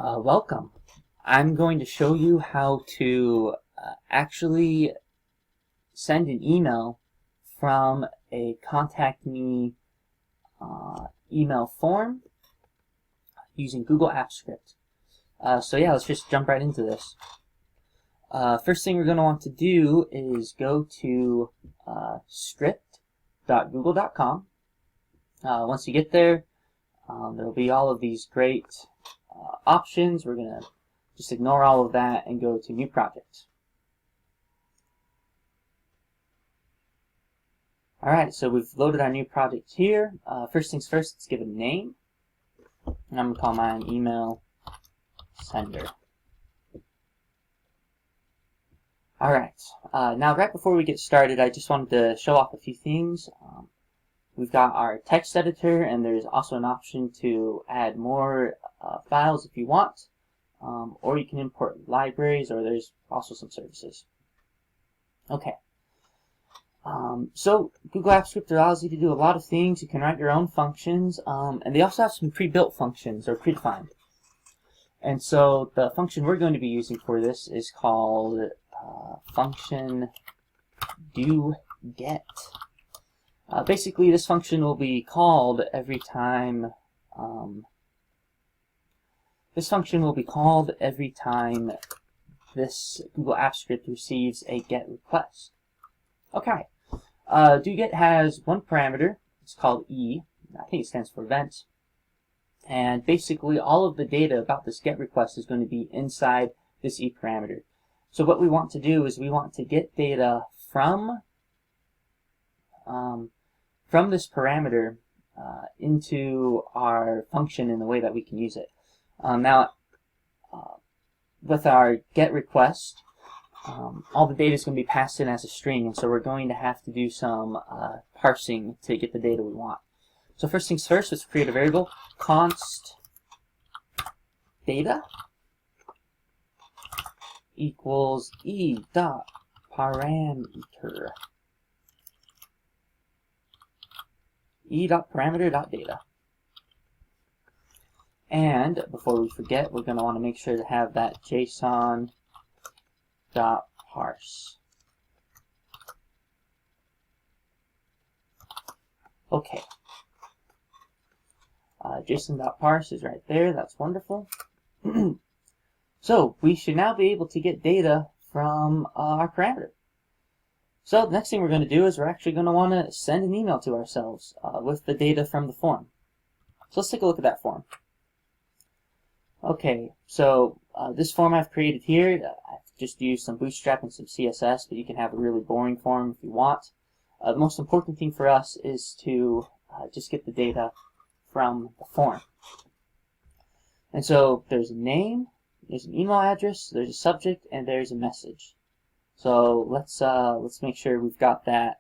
Welcome. I'm going to show you how to actually send an email from a contact me email form using Google Apps Script. So yeah, let's just jump right into this. First thing we're going to want to do is go to script.google.com. Once you get there, there'll be all of these great options. We're going to just ignore all of that and go to New Project. Alright, so we've loaded our new project here. First things first, let's give it a name. And I'm going to call mine Email Sender. Alright, now right before we get started, I just wanted to show off a few things. We've got our text editor, and there's also an option to add more files if you want, or you can import libraries, or there's also some services. Okay, so Google Apps Script allows you to do a lot of things. You can write your own functions, and they also have some pre-built functions, or predefined. And so the function we're going to be using for this is called function doGet. Basically, this function will be called every time. This Google Apps Script receives a GET request. Okay. doGet has one parameter. It's called E. I think it stands for event. And basically, all of the data about this GET request is going to be inside this E parameter. So what we want to do is we want to get data from this parameter into our function in the way that we can use it. With our GET request, all the data is going to be passed in as a string, and so we're going to have to do some parsing to get the data we want. So first things first, let's create a variable, const data equals e.parameter. e.parameter.data. And before we forget, we're going to want to make sure to have that JSON.parse. Okay. JSON.parse is right there. That's wonderful. So we should now be able to get data from our parameter. So the next thing we're going to do is we're actually going to want to send an email to ourselves with the data from the form. So let's take a look at that form. Okay, so this form I've created here, I've just used some Bootstrap and some CSS, but you can have a really boring form if you want. The most important thing for us is to just get the data from the form. And so there's a name, there's an email address, there's a subject, and there's a message. So let's make sure we've got that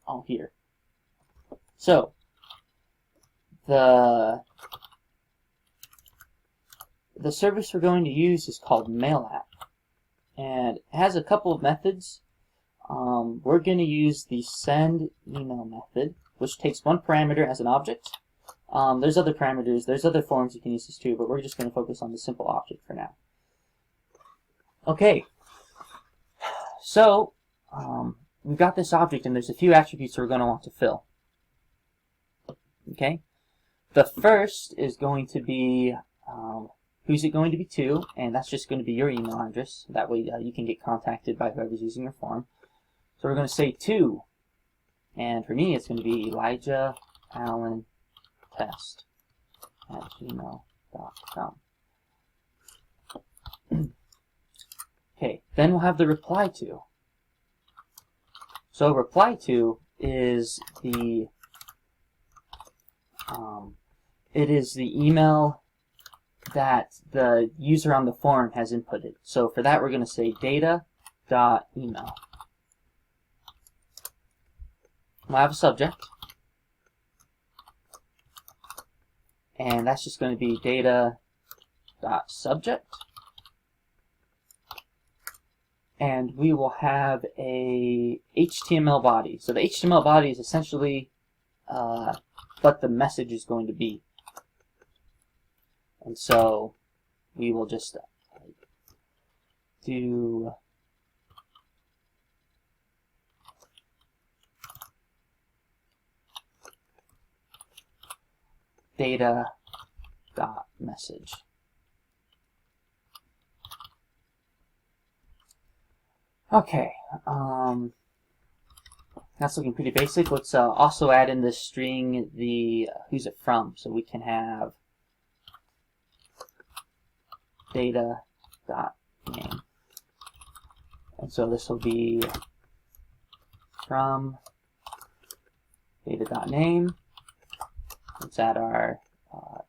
all here. So the service we're going to use is called MailApp, and it has a couple of methods. We're going to use the send email method, which takes one parameter as an object. There's other parameters, there's other forms you can use this too, but we're just going to focus on the simple object for now. Okay, so we've got this object, and there's a few attributes we're going to want to fill. Okay, the first is going to be who's it going to be to, and that's just going to be your email address. That way you can get contacted by whoever's using your form. So we're going to say to, and for me it's going to be ElijahAllenTest@gmail.com. Okay, then we'll have the reply to. So reply to is the email that the user on the form has inputted. So for that we're going to say data.email. We'll have a subject, and that's just going to be data.subject. And we will have a HTML body. So the HTML body is essentially what the message is going to be. And so we will just do data.message. Okay, that's looking pretty basic. Let's also add in the string the who's it from, so we can have data.name. And so this will be from data.name. Let's add our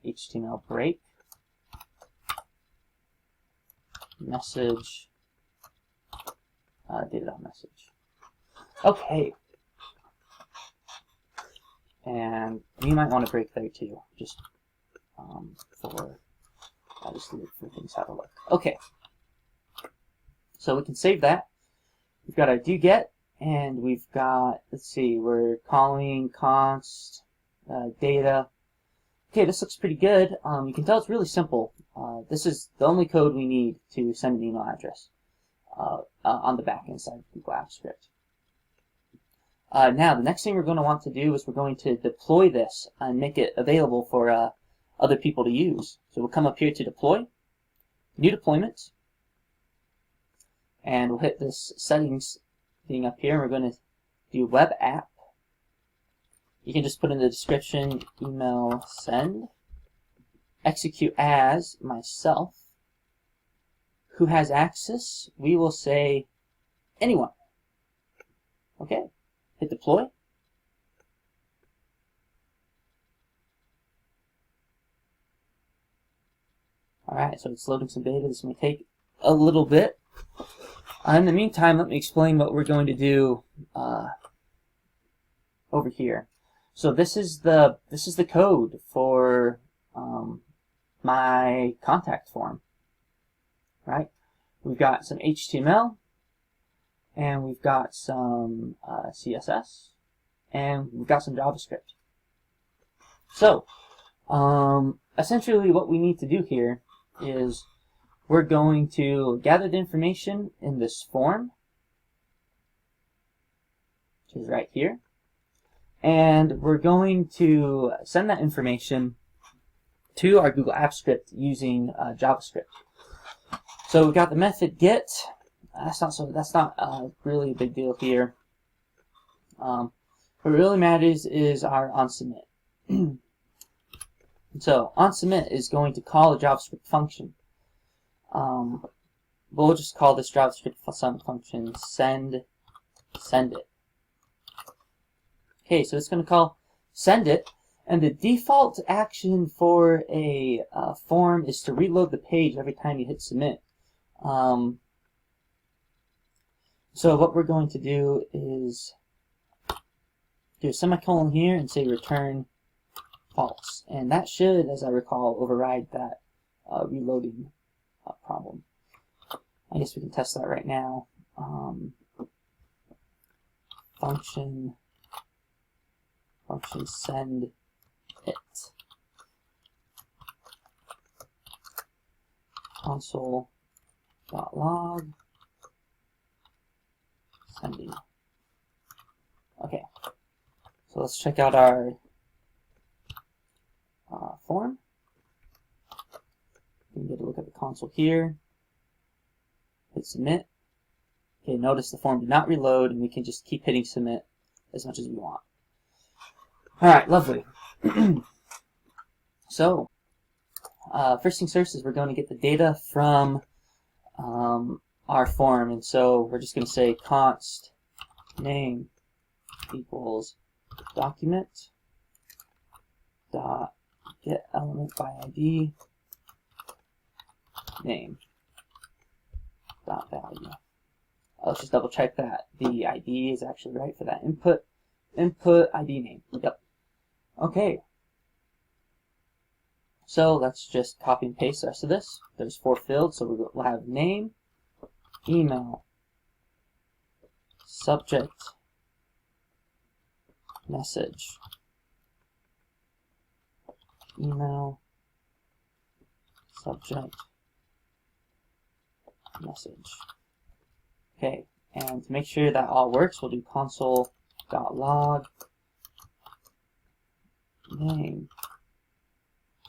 HTML break. Message data.message. Okay. And you might want to break there too, just for things have a look. Okay. So we can save that. We've got our do get, and we've got, let's see, we're calling const data. Okay, this looks pretty good. You can tell it's really simple. This is the only code we need to send an email address on the back-end side of Google Apps Script. Now, the next thing we're going to want to do is we're going to deploy this and make it available for other people to use. So we'll come up here to deploy, new deployment, and we'll hit this settings thing up here, and we're going to do web app. You can just put in the description email send, execute as myself. Who has access? We will say anyone. Okay, hit deploy. Alright, so it's loading some data. This may take a little bit. In the meantime, let me explain what we're going to do over here. So this is the code for my contact form. Right? We've got some HTML, and we've got some CSS, and we've got some JavaScript. So essentially, what we need to do here is we're going to gather the information in this form, which is right here, and we're going to send that information to our Google Apps Script using JavaScript. So we've got the method get. That's not really a big deal here. What really matters is our onSubmit. So onSubmit is going to call a JavaScript function. We'll just call this JavaScript function send it. Okay, so it's going to call send it, and the default action for a form is to reload the page every time you hit submit. So what we're going to do is do a semicolon here and say return false, and that should, as I recall, override that reloading problem. I guess we can test that right now. Function send it. Console.log sending. Okay, so let's check out our form. You can get a look at the console here. Hit submit. Okay, notice the form did not reload, and we can just keep hitting submit as much as we want. Alright, lovely. So, first things first is we're going to get the data from our form, and so we're just going to say const name equals document dot get element by ID name dot value. Let's just double check that the ID is actually right for that input ID name. Yep. Okay. So let's just copy and paste the rest of this. There's 4 fields, so we'll have name, email, subject, message, email, subject, message. Okay, and to make sure that all works, we'll do console.log name,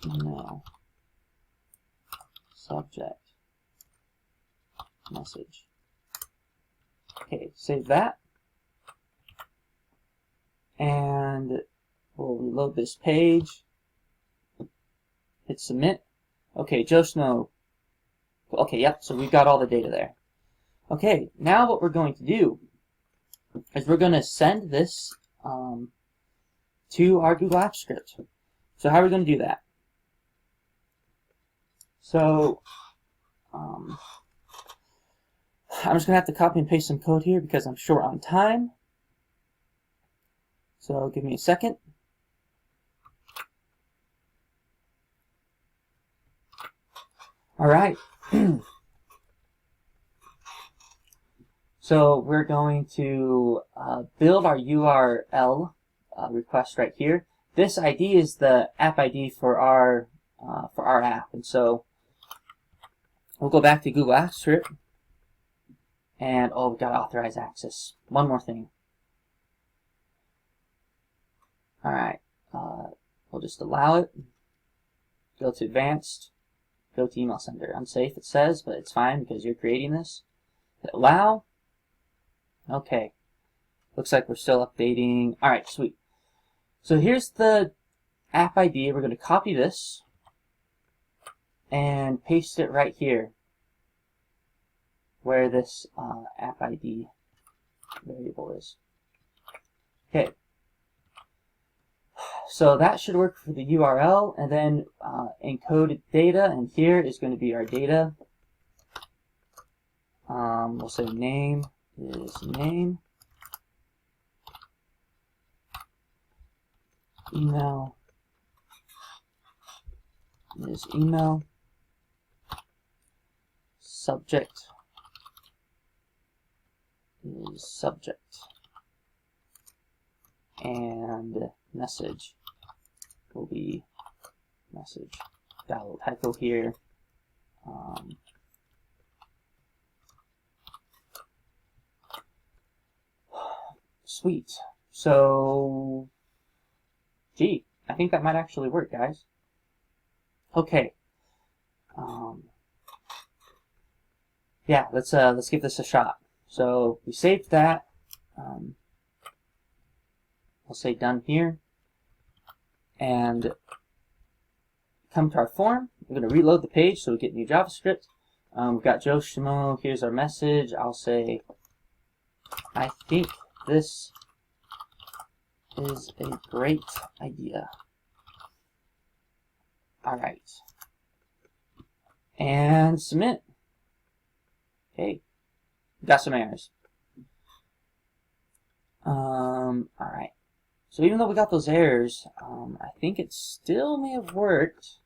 email, subject, message. Okay, save that. And we'll reload this page. Hit submit. Okay, Joe Snow. Okay, yep, so we've got all the data there. Okay, now what we're going to do is we're going to send this to our Google Apps script. So how are we going to do that? So I'm just going to have to copy and paste some code here because I'm short on time. So give me a second. All right. So we're going to build our URL request right here. This ID is the app ID for our app, and so we'll go back to Google Apps Script, and oh, we've got authorized access. One more thing. All right, we'll just allow it. Go to Advanced. Go to Email Sender. Unsafe, it says, but it's fine because you're creating this. Hit Allow. Okay. Looks like we're still updating. All right, sweet. So here's the app ID. We're going to copy this and paste it right here where this app ID variable is. Okay. So that should work for the URL, and then encoded data, and here is going to be our data. We'll say name is name, email is email, subject is subject, and message will be message. Got a little typo here. Sweet. So, gee, I think that might actually work, guys. Okay. Yeah, let's give this a shot. So we saved that. We'll say done here, and come to our form. We're going to reload the page so we get new JavaScript. We've got Joe Schmo. Here's our message. I'll say, I think this is a great idea. All right, and submit. Okay, got some errors. All right. So even though we got those errors, I think it still may have worked.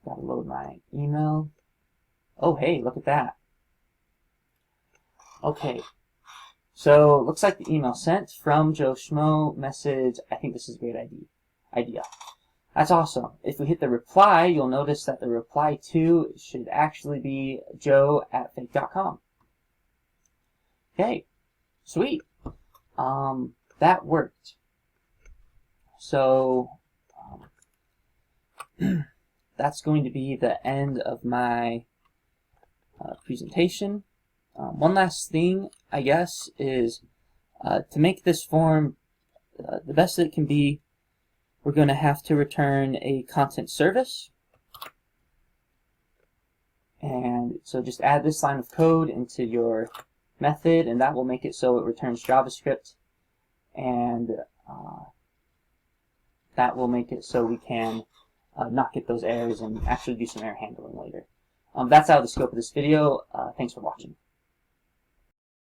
Gotta load my email. Oh, hey, look at that. Okay. So looks like the email sent from Joe Schmo message. I think this is a great idea. That's awesome. If we hit the reply, you'll notice that the reply to should actually be joe@fake.com. Okay, sweet. That worked. So that's going to be the end of my presentation. One last thing, I guess, is to make this form the best that it can be, we're going to have to return a content service. And so just add this line of code into your method, and that will make it so it returns JavaScript, and that will make it so we can not get those errors and actually do some error handling later. That's out of the scope of this video. Thanks for watching.